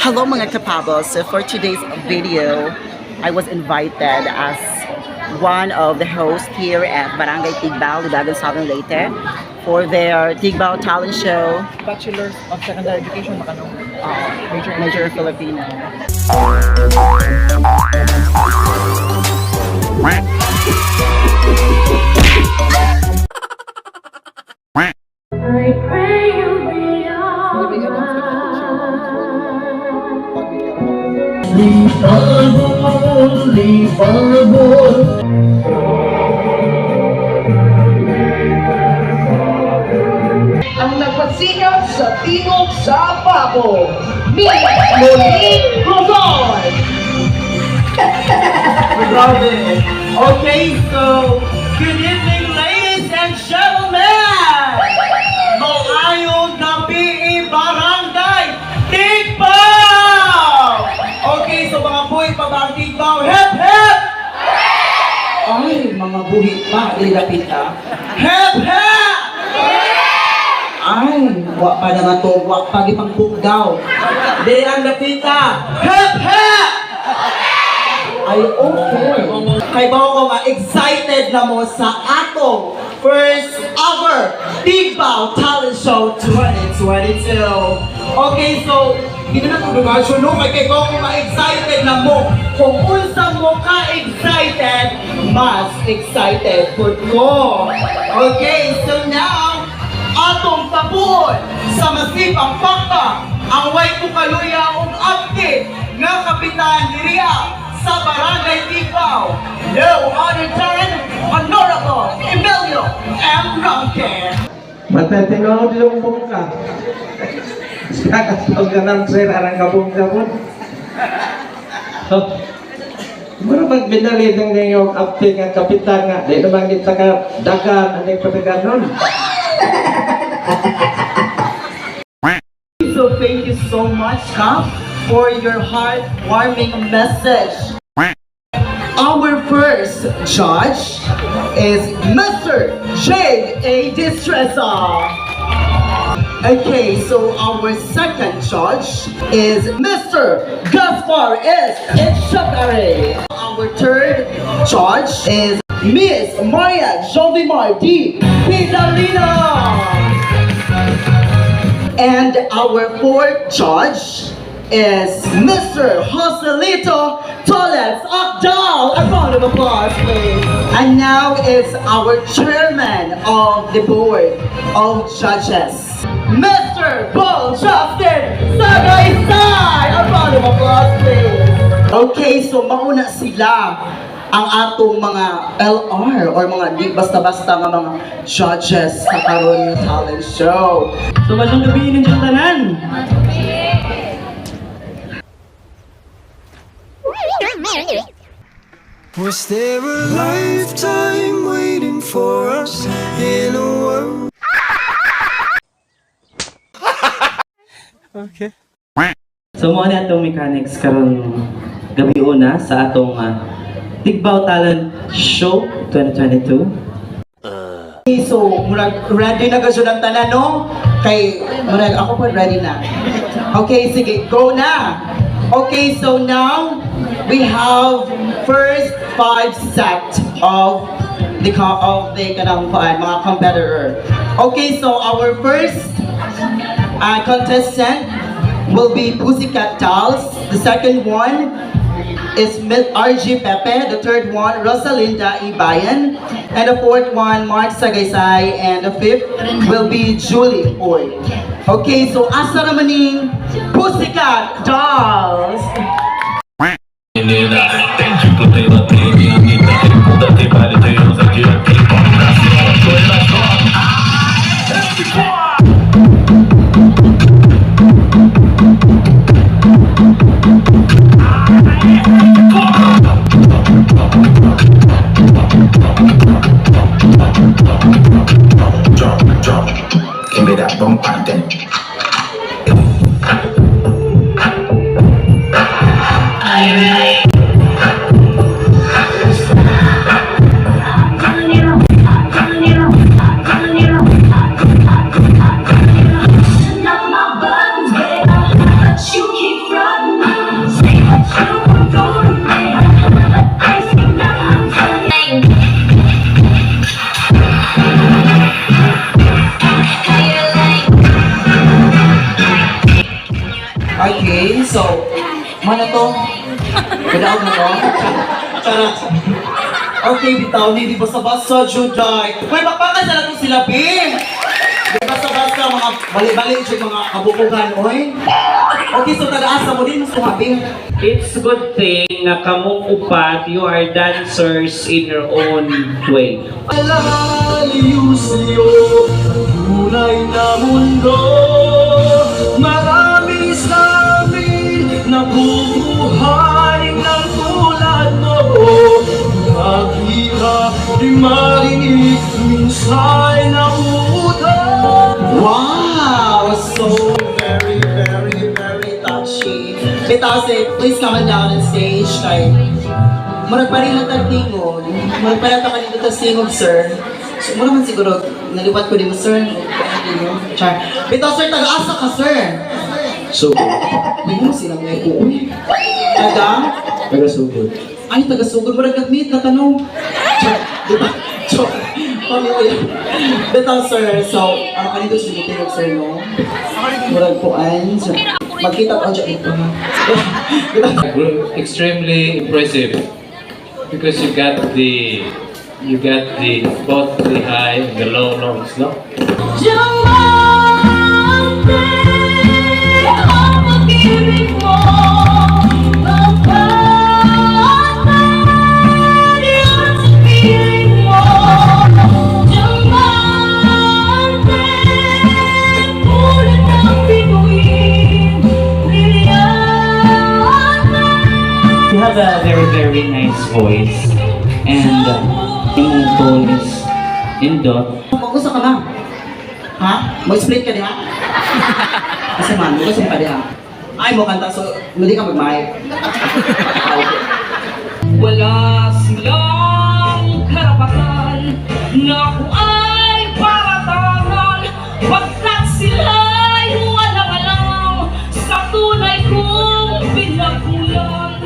Hello mga kapabos. So for today's video, I was invited as one of the hosts here at Barangay Tigbao, Libagan, Southern Leyte for their Tigbao talent show. Bachelor's of Secondary Education, Makanong. Major in Filipino. I pray you'll be alright. Ang nagpasikap sa Tingog sa Pabo, Miss Monique Luzon! Grabe. Okay, so, good evening ladies and gentlemen! Maayong gabi Barangay Tigbao! Okay, so mga buhay pa ba ang Tigbao? Hep, hep! Ay, mga buhay pa, ilapita. Hep, hep! Ay, wak pa naman to, wak pa gipang daw. Di ang lapita. Hep, hep! Ay, okay. Kay ba ko nga, excited na mo sa atong first ever Tigbao Talent Show 2022. Okay, so, hindi na ito dumasyo, no? Kay ba ko nga, excited na mo. Kung unsa mo ka excited, mas excited po ko. Okay, so now, atong tapuon sa masipang pakta, ang way kukaluya ug active nga kapitan diriya sa Barangay Tigbao. No other than Honorable Emilio M. Ronque. Matatinood yung bungka. Sakas pagganang sir, arang kabong-kabong. Mura magbinalidang na yung acting nga kapitan nga. Di naman kita ka dagan, anong patagan nun. So thank you so much, Kap, for your heartwarming message. Our first judge is Mr. J.A. Distressa. Okay, so our second judge is Mr. Gaspar S. Echeverry. Our third judge is Miss Maria Jovimar D. Pidalina. And our fourth judge is Mr. Joselito Toles Akdal. A round of applause, please. And now is our chairman of the board of judges, Mr. Paul Justin Sagaysay. A round of applause, please. Okay, so mauna sila ang atong mga LR or mga di basta-basta nga mga judges sa karon talent show. So masyong gabi ninyo tanan. Was there a lifetime waiting for us in a world? Okay. So mo na itong mechanics karon gabi una sa atong Tigbao Talent Show 2022. So, murag ready na gasyo ng tanan, no? Kay, murag ako po ready na. Okay, sige, go na! Okay, so now, we have first 5 set of the mga competitor. Okay, so our first contestant will be Pussycat Dolls. The second one is RG Pepe. The third one, Rosalinda Ibayan. And the fourth one, Mark Sagaysay. And the fifth will be Julie Oy. Okay, so asa naman ni Pussycat Dolls? Give me that bump and then. Okay, so, mana to? Kadaog na to? Charot. Okay, bitaw ni, di basta-basta, Juday. Uy, bakbakan sa lang sila, Bim! Di basta-basta, mga bali-bali, mga kabukugan, oy. Okay, so taga-asa mo din, mas Bim. It's a good thing na kamong upat, you are dancers in your own way. Alalayo sa'yo ang tunay na mundo. Marami sa amin nabubuhay ng tulad mo. Nakita di marinig, minsan nauutan. Wow! So very, very, very touchy. Bitaw, say, please come on down on stage. Kay, murag pa rin lang tagtingon. Murag pa rin ka dito sa singog, sir. So, mura man siguro, nalipat ko din mo, sir. Char. Bitaw, sir, taga-asa ka, sir. Sugod. Hindi mo silang may uwi. Taga? Taga-sugod. Ay, taga-sugod. Murag nag-meet na tanong. Char. Diba? Char. Pamilya. Bitaw, sir. So, ano ka dito sa tingog, sir, no? Murag po ay. Magkita ko dyan ito, ha? Extremely impressive because you got the both the high and the low notes, no? Diamante ang pag-ibig mo, mapatay yan sa piling mo. Diamante, ulit ang bituin, brilyante. You have a very, very nice voice. And yung tone is in dot. Mag-usa ka ba? Ha? Mag-split ka diha? Kasi man, mag-usa ka diha. Ay, mo kanta, so hindi ka mag-mic. Ah, okay. Wala silang karapatan na kung ay paratangan pagkat sila'y walang alam sa tunay kong pinagmulan.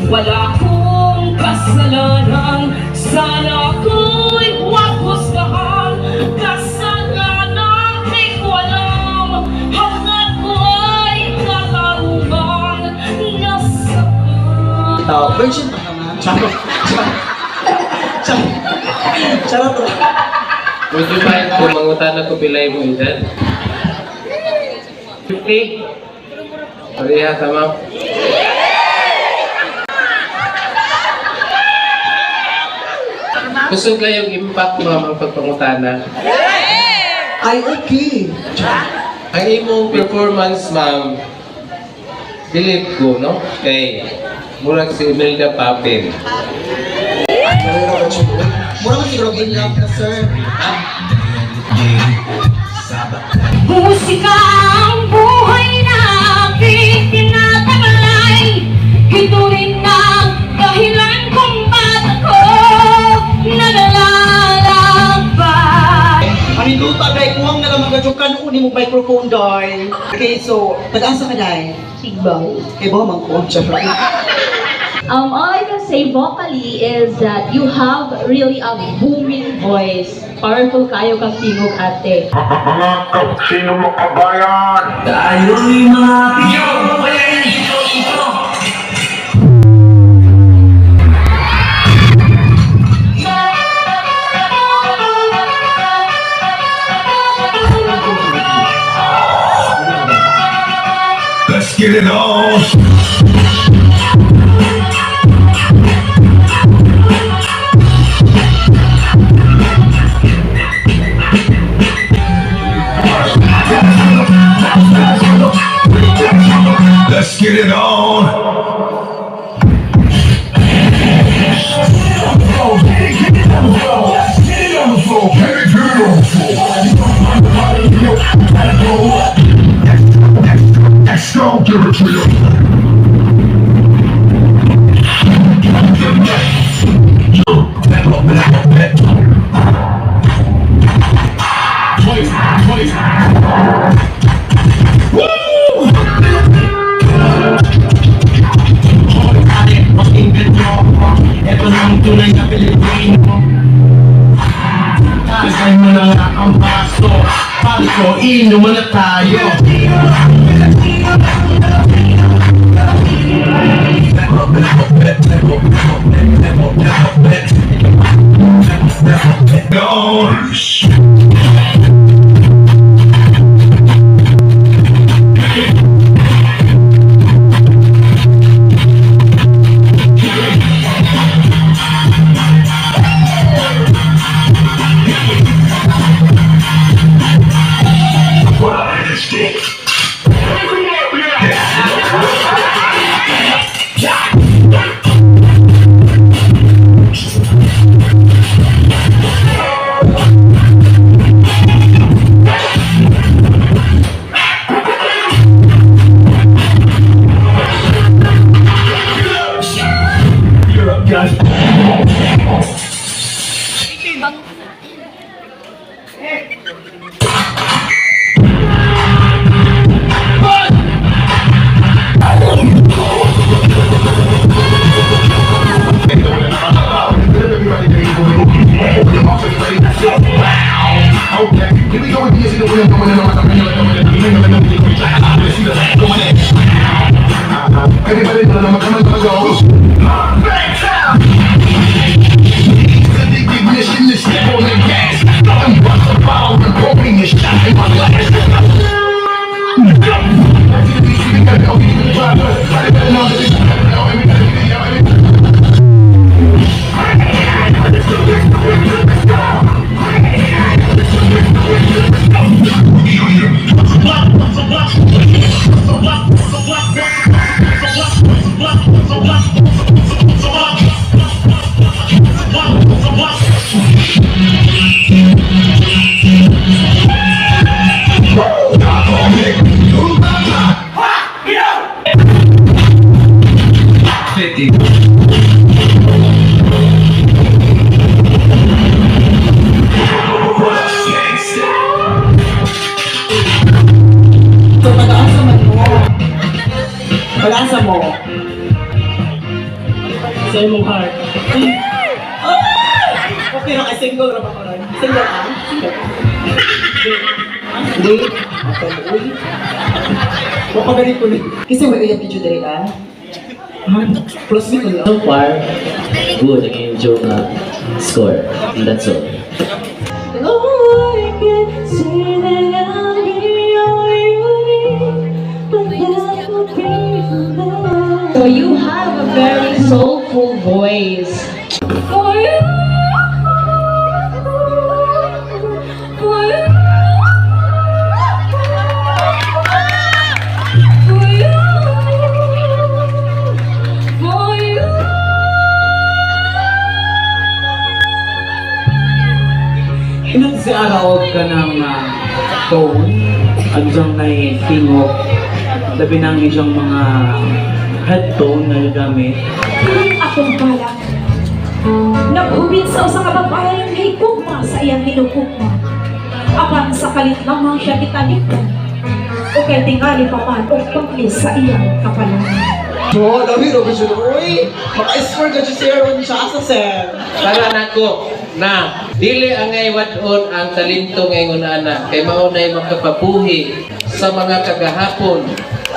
Wala kong kasalanan, sana ako'y huwag husgahan kasalanan di ko alam, hanggat ko ay katarungan nasaktan. Ito, version pa ka na. Charot. Charot. Charot. Would you mind kung mangutan ko pilay mo edad? 50? Pareha, tama? Gusto ka yung impact mo ang pagpangutana? Ay, okay. Ang imong performance, ma'am, believe ko, no? Kay murag si Imelda Papin. Mura man siguro ganyan ka, sir. Musika ang buhay na aking tinataglay. Ito rin ang dahilan kung ba't ako naglalakbay. Maniluta, day, kuwang na lang magadyukan uni mo microphone, day. Okay, so, taga-asa ka, day? Sigbaw. Eh, ba, mang kuwang siya. All I can say vocally is that you have really a booming voice. Powerful kayo kang tingog ate. Mga kapsino mo kabayan! Tayo'y mga Pinoy! Let's get it on! Let's get it on! Let's go, give it to you. Ito na ang tunay na Pilipino. Kasay mo na nga ang baso. Palko, inom mo na tayo. Sa imong heart. Okay na kay single ra ba ko ron? Single ka? Hindi. Okay, uy. Mapagalit ko ni. Kasi may uyab dito diri ah. Plus me ko niya. So far, good ang iyong score. And that's all. Oh, I can say that I'll be all you need, but that would be enough. So you have a very soulful voice. For you, for you, for you, for you. Ilan si Araog ka ng tone, ang siyang tingog, labi ng isang mga headtone na gamit. Akong balak. Nag-ubin sa usa ka babae may higugma sa iyang hinugugma. Apan sa kalit lamang siya kitalikan. O kay tingali pa man o paglis sa iyang kapalan. Oh, dami ro gusto uy. Maka-score ka siya ron siya asa sir. Para nako na dili angay wadon ang talento ngayon ana kay mao nay makapabuhi sa mga kagahapon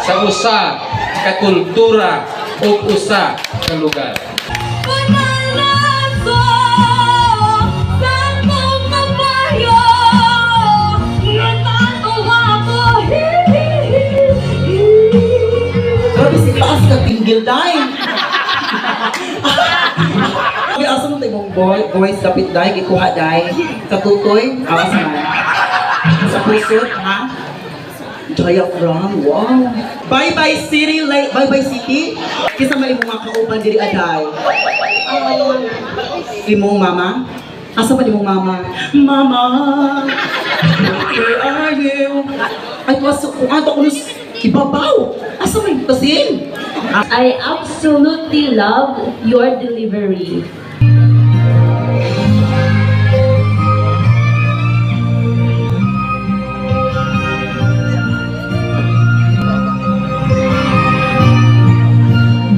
sa usa ka kultura ug usa ka lugar. Grabe si taas ka tinggil dahil. May asa mo tayo mong voice kapit dahil, ikuha dahil. Sa tutoy, awas man. Sa pusot, ha? Diaphragm, wow. Bye-bye city, bye-bye city. Kisa mali mo mga kauban diri aday. Imong mama? Asa ba imong mama? Mama, where are you? Ay, kung ato ko ibabaw. Asa may pasin? I absolutely love your delivery.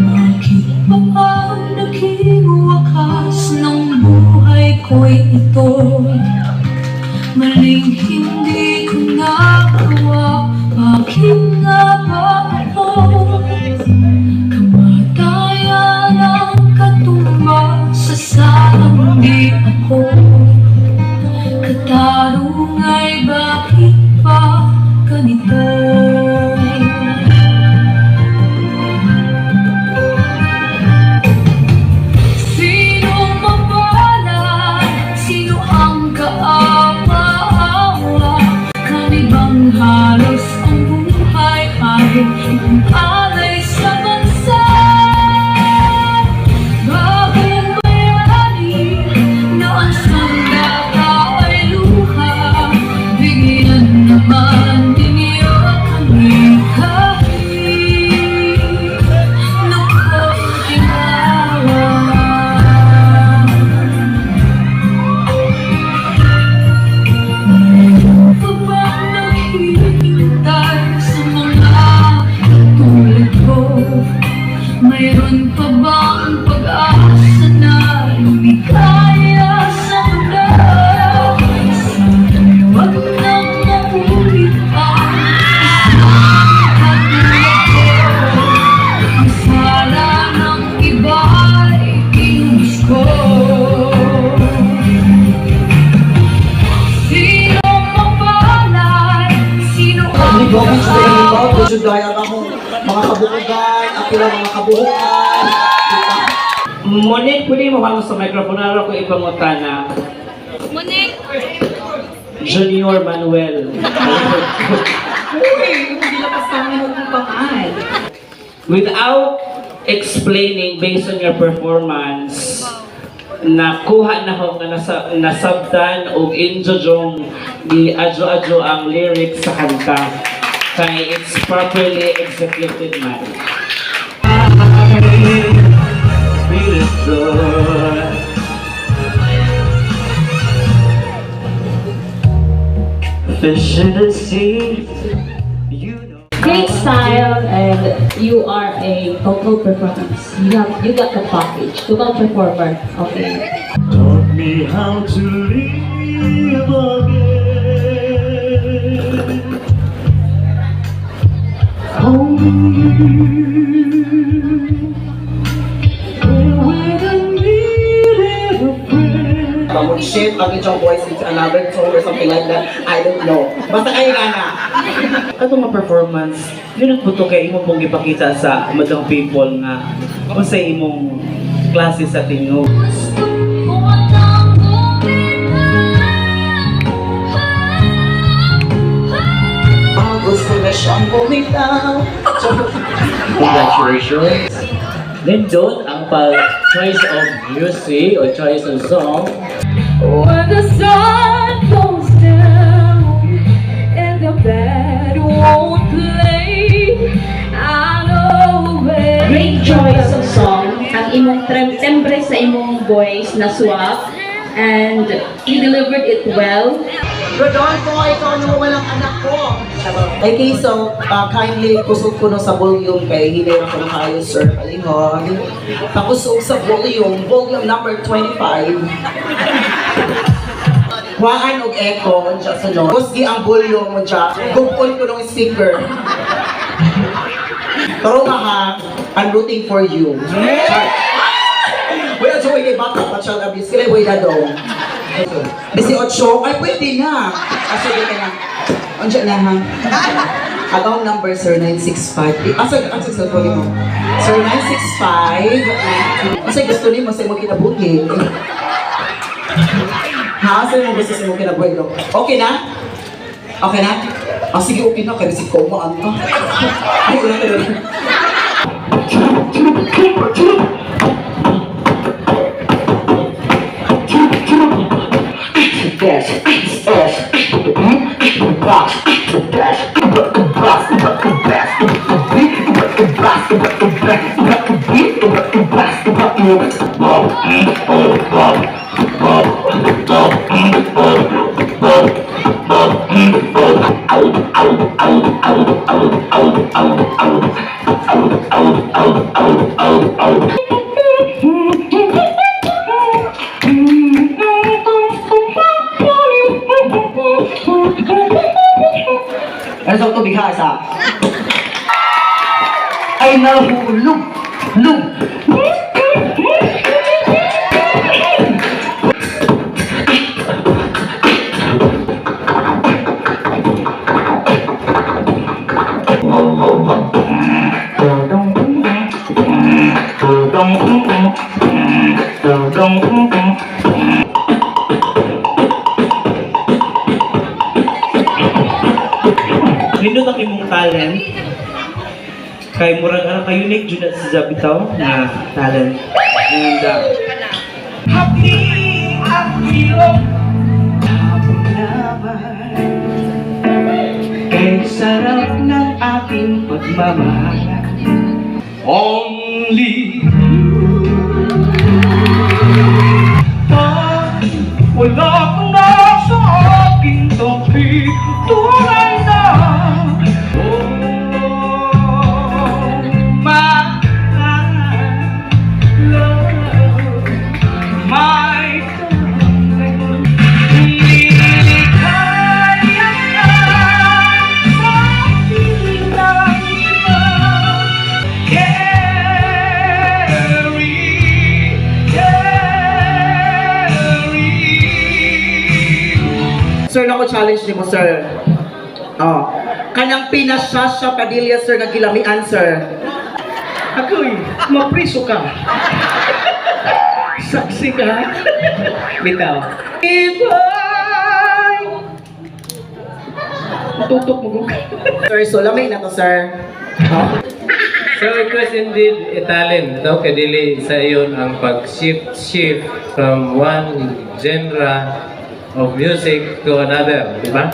Bakit ba ang naging wakas ng buhay ko'y ito? Maling hindi ko nagawa. Bakit nga ba ako? Kamatayan ang katumba sa sandi ako. Katarungay bakit ba ganito? Sino mabalan? Sino ang kaawa-awa? Kanibang halos ang buhay ay alay sa bansa. Bagong bayani na ang sandata ay luha. Bigyan naman ninyo kami kahit konting awa. Mayroon pa bang naghihintay sa mga katulad ko? Mayroon pa bang pag-asa na lumikaya sa mundo? Sana'y wag nang maulit ang isang katulad ko. Ang sala ng iba'y inumis ko. Sino mapalay? Sino ang Hindi ko ang gusto yung ibaw. kaawa? Gusto dahil ako mga kabukugan, apila mga kabuhukan. Monique, pwede mo kamo sa microphone ko ipangutana. Monique! Junior Manuel. Without explaining based on your performance, nakuha na ho nga nasabtan o injojong di adjo-adjo ang lyrics sa kanta kay it's properly executed man. Fish in the sea, you know. great style, and you are a total performance. You got the package. Total performer. Okay. Taught me how to live again. Mag-shift ang inyong voice into another tone or something like that. I don't know. Basta kayo nga na. Katong mga performance, yun ang puto kay imo pong ipakita sa madang people nga kung sa imong klase sa tingog. Gusto na siyang bumitaw. Congratulations. Then doon ang choice of music or choice of song. When the sun goes down and the band won't play, I know where. Great choice of song. Ang imong tembre sa imong voice na suwak, and you delivered it well. Good on po, ikaw naman walang anak ko. Okay, so kindly kusog ko no sa volume kay hindi na ko na kayo, sir. Alingog. Pakusog sa volume number 25. Huwaan og echo, dyan sa no. Kusgi ang volume mo dyan. Gugpon ko ng speaker. Pero ha, I'm rooting for you. Wala siya kay bata pa siya abis. Kaya wala daw. Bisi 8, ay pwede na. Asa di ka na. Andiyan na ha. Agaw number, sir, 965. Asa sa tuloy mo? Sir, 965. Asa gusto niyo sa mo kinabuhi. Ha? Asa mo gusto sa mo kinabuhi? Okay na? Okay na? Ah, sige, okay na. Kaya si Koma, ano? Ay, wala ka na. Ano sa tubig ha, isa? Ay nahulog! Lug! Nindot ang imong talent. Kay murag ana ka unique jud sa Zabitaw na talent. And Happy ang ilong. kay sarap ng ating pagmamahal. Only wala kang nasa aking tabi, tunay na. Oh, my love, my darling. Nilikaya ka sa piling ng iba. Sir, ako challenge niyo mo, sir. Oh. Kanang pinasasya Padilla, sir, nga gilamian, sir. Ako'y mapriso ka. Saksi ka. Bitaw. Ibay! Matutok mo kung Sir, so lamay na to, sir. Oh. So it was indeed a talent, no? Kadili sa iyon ang pag-shift from one genre of music to another, di ba?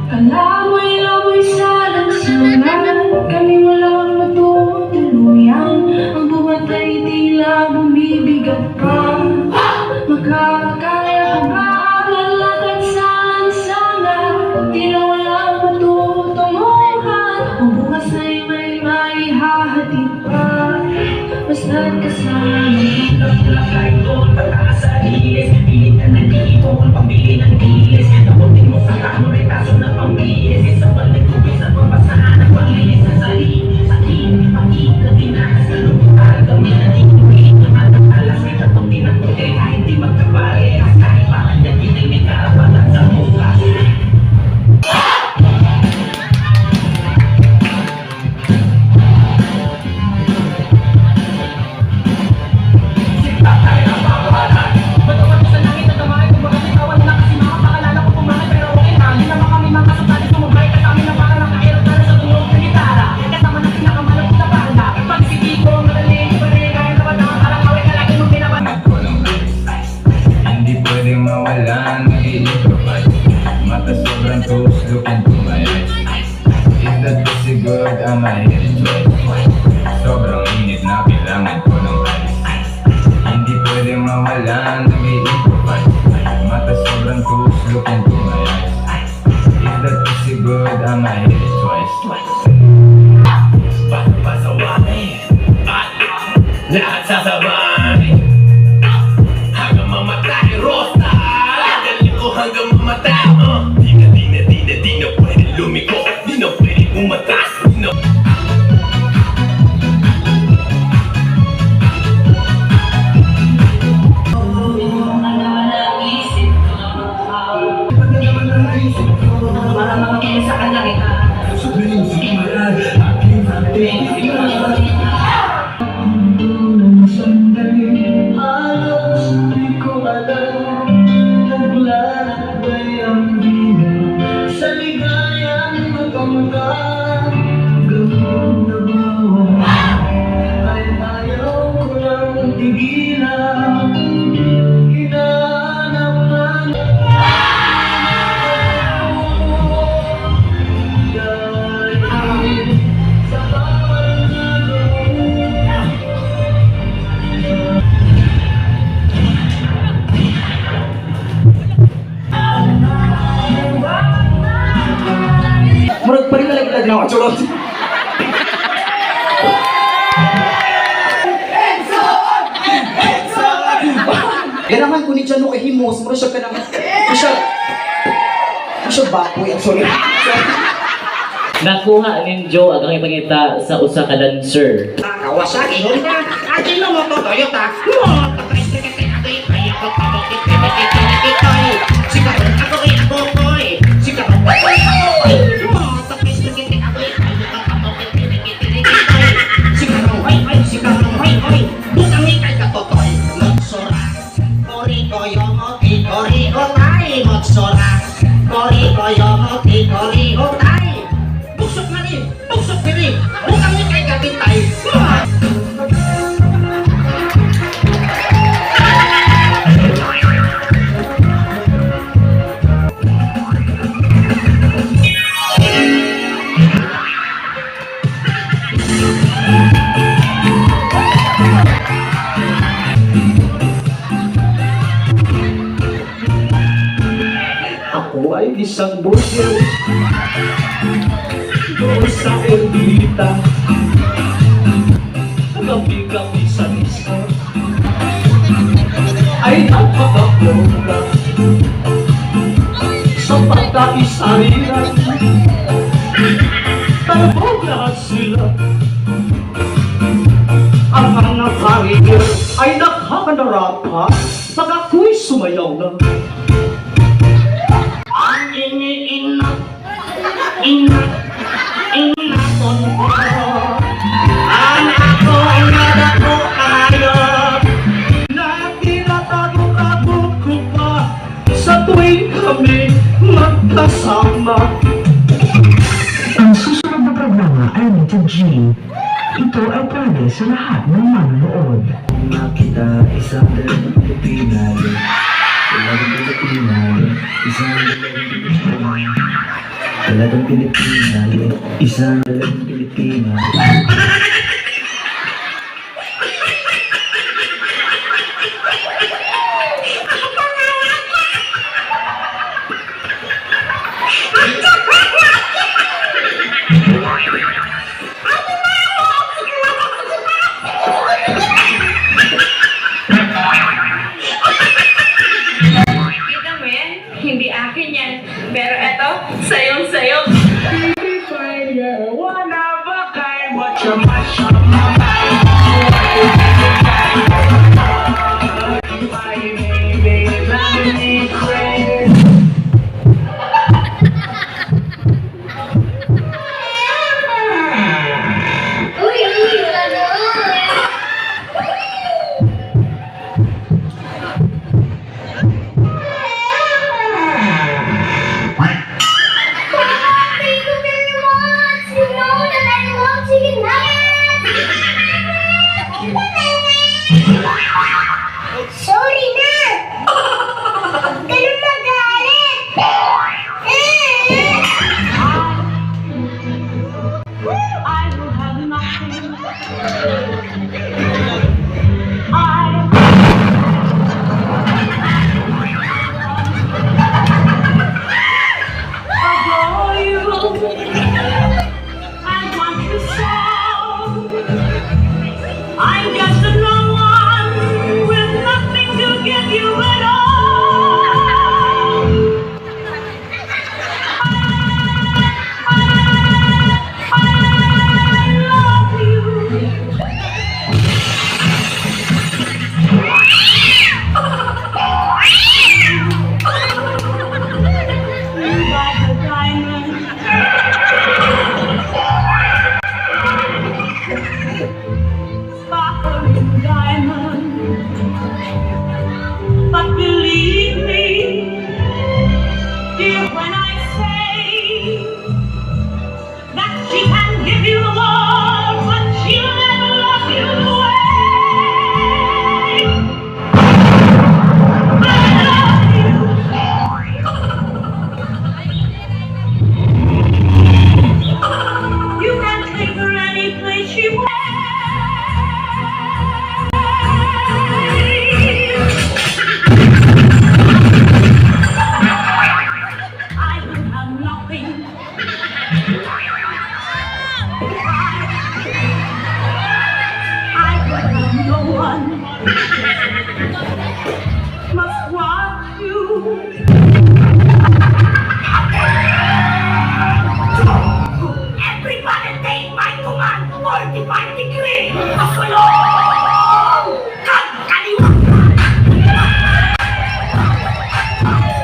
Kalaway-laway sa lansangan, kami walang matutuluyan. Ang buwan ay tila bumibigat pambili ng tiis. Napuntin mo sa kano, may kaso na pambihis. Sa balik ko, sa pabasaan, ang panglilis na sarili. Sa hindi makita, tinakas na lumutang. Kami na tingin, alas may tatong pinagputi. Kahit di magkapare, kahit bakit yan, hindi may karapatan sa mukha. Hindi pwedeng mawala, nag-i-improvise. Mata sobrang close, look into my eyes. Is that pussy good? Am I hitting twice? Sobrang init na bilangan ko ng ice. Hindi pwedeng mawala, nag-i-improvise. Mata sobrang close, look into my eyes. Is that pussy good? Am I hitting twice? Pasaway lahat sasabay hanggang mamatay. Rosta galing ko hanggang mamatay. Di na pwede lumiko, di na pwede umatas, di na Murag pa rin nalag-lag na ako, churot. Ganahan ko ni Jano kay Himos, mura siya ka naman. Siya baboy, I'm sorry. Nakuha ninyo ang ipangita sa usa ka dancer. Kawasaki Honda, Ajinomoto Toyota. Busok na rin, busok na rin. Bukang ni kay kapitay. Ako ay isang busyo doon sa Elvita. Gabi-gabi sa disco ay napakaploga sa pagkaisariran. Talbog lahat sila. Ang mga kariger ay nakakanarapa pag ako'y sumayaw na. Ang iniina tonto. Ang ako ang nadako kayo. Natinatago-tago ko pa sa tuwing kami magkasama. Ang susunod na programa ay Rated G. Ito ay para sa lahat ng manonood. Makita isang dalagang Pilipina, talagang Pilipina, isang dalagang Pilipina, talagang Pilipina, isang dalagang Pilipina. Sayo-sayo. Sorry na! Ganun magalit! I will have nothing. Adore you. I want you so. I'm just a no one with nothing to give you at all. I love you. Like a diamond. Sparkling diamond. But believe me, dear, when I say that she can give you the world, but she'll never love you the way I love you. You can take her any place she wants. I will have nothing. I will have no one. Must watch you. Everybody take my command! 45 degrees! Kasulong! Kaliwa!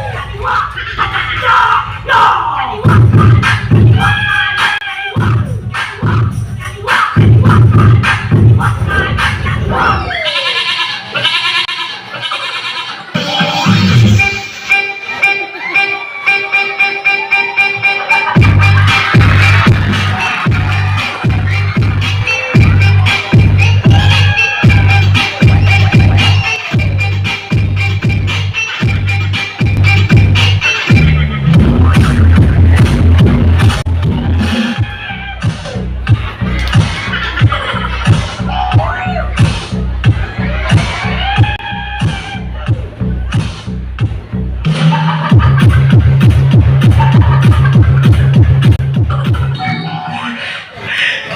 Kaliwa! No! Kaliwa!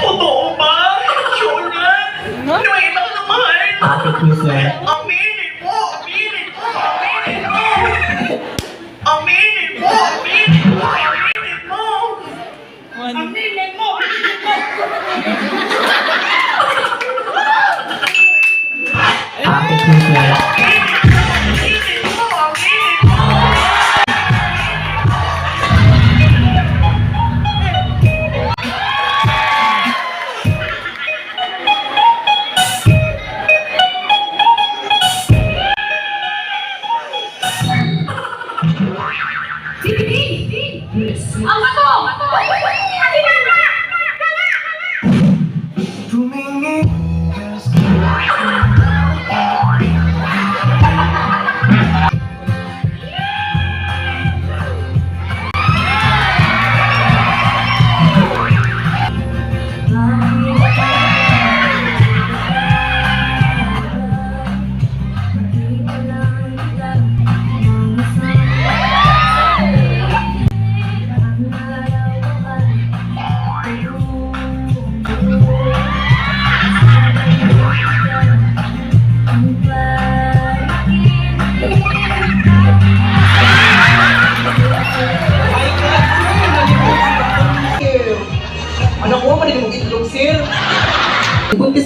Totoo ba? Sure yan? May iba naman. Aminin mo! Aminin mo! Aminin mo! Aminin mo! Aminin mo! Aminin mo! Aminin mo! Aminin mo! Aminin mo!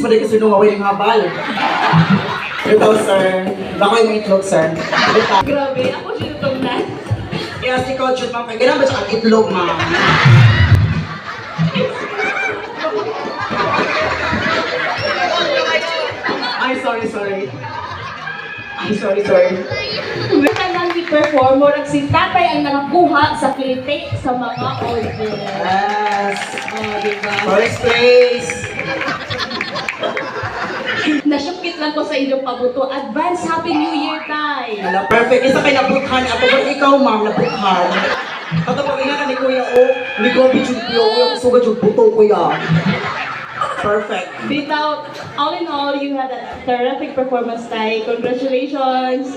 man din kasi nung away ng habal. Ito, sir. Baka yung itlog, sir. Ito. Grabe, ako siya itong na. Kaya si Coach, ma'am, kaya kailan ba siya ang itlog, ma'am? Ay, sorry. Ay, sorry. Kanang performer ang si tatay ang nakakuha sa kilite sa mga order. Yes. Oh, diba? First place. Nasyukit lang ko sa inyong pabuto. Advance Happy New Year, tay! Wala, perfect. Isa kay nabuthan. Ako ba ikaw, ma'am, nabuthan? Tatapagin nga ni Kuya O. Hindi ko abidjud Kuya O. Kuya, suga jud buto, Kuya. Perfect. Without, all in all, you had a terrific performance, tay. Congratulations!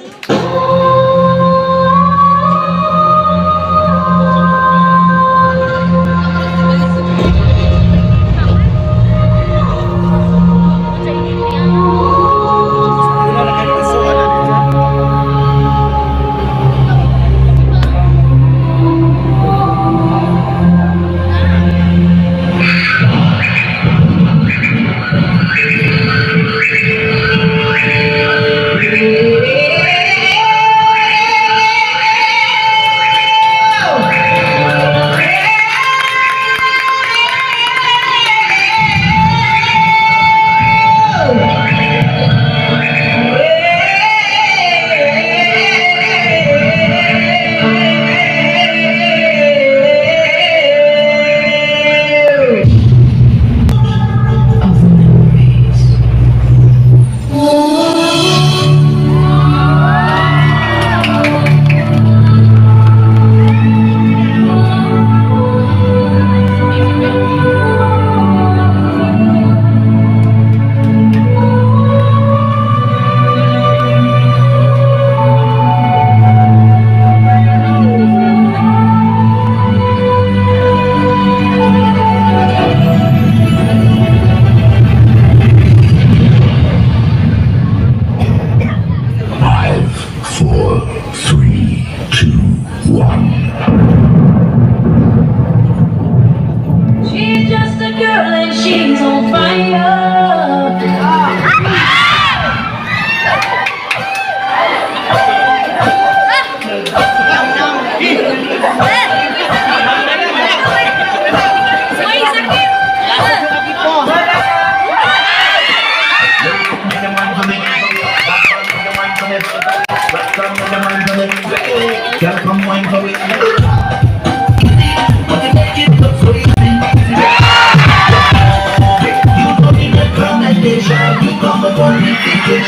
She's just a girl and she's on fire.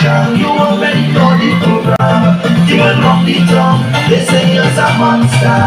You already know the program. You will rock the tongue. They say you're a monster.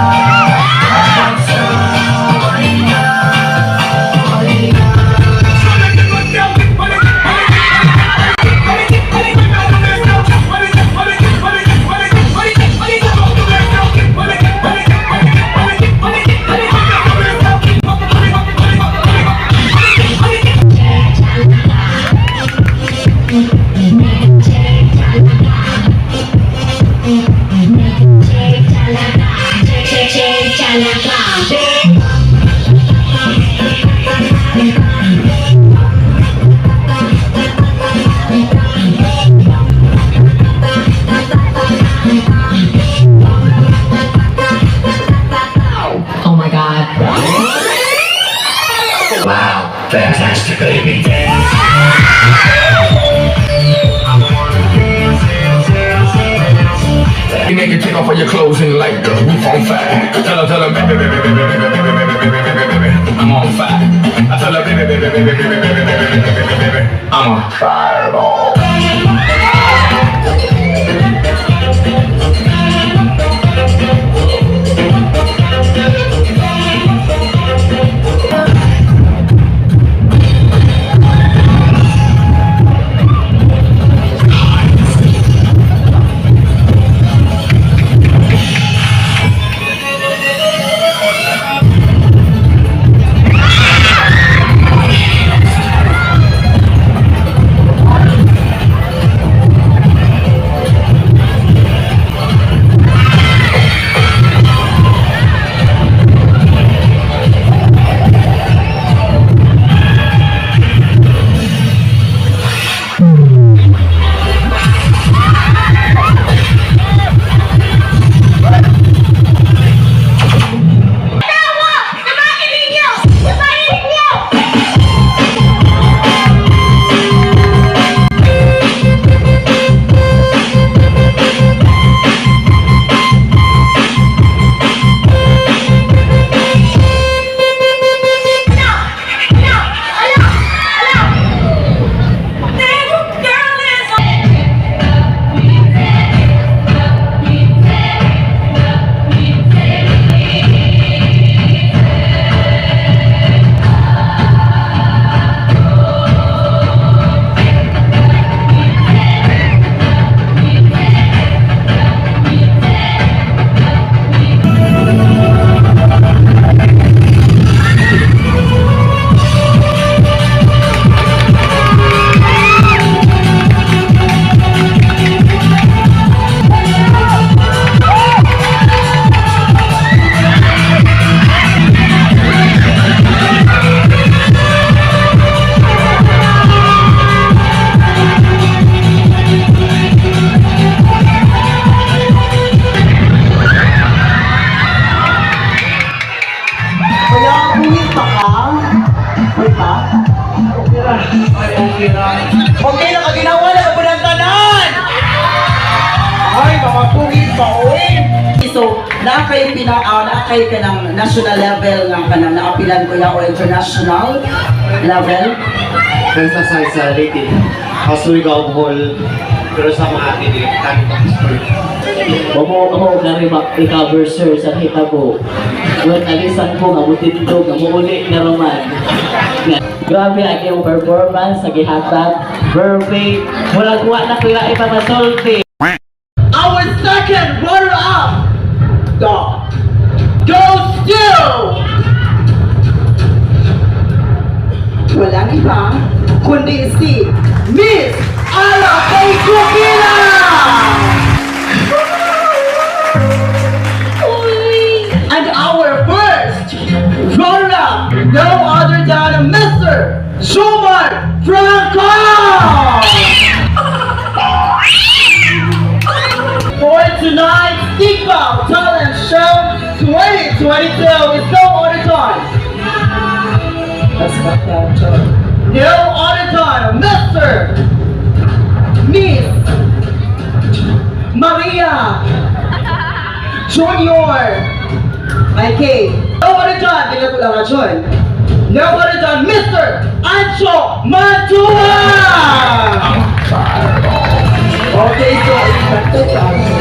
Oh my God. Wow, fantastic, baby. You make it take off all your clothes and light the roof on fire. Tell her, baby, baby, baby, baby, baby, baby, baby, baby, baby, I'm on fire. I tell her, baby, baby, baby, baby, baby, baby, baby, baby, baby, I'm a fireball. pauwi. So, naa kayo ka ng national level nga ka na naapilan ko ya o international level? Sa rated. Kaso ikaw hall, pero sa mga atin, Ako recover sir sa hitabo. When alisan ko nga mutindog nga muuli na roman. Grabe ang iyong performance sa gihatag. Perfect. Mula kuha na kuya ipapasolti. Our second runner-up, goes to walang iba kundi si Miss Ala Kay Cupila! And our first runner-up, no other than Mr. Jomar Franco! For tonight's Tikbal Talent Show 2022 is no other time. Let's cut that joke. No other time, Mr. Miss Maria Junior. Okay. No other time, tingnan ko lang nga, John. No other than Mr. Ancho Mantua! Okay, so expected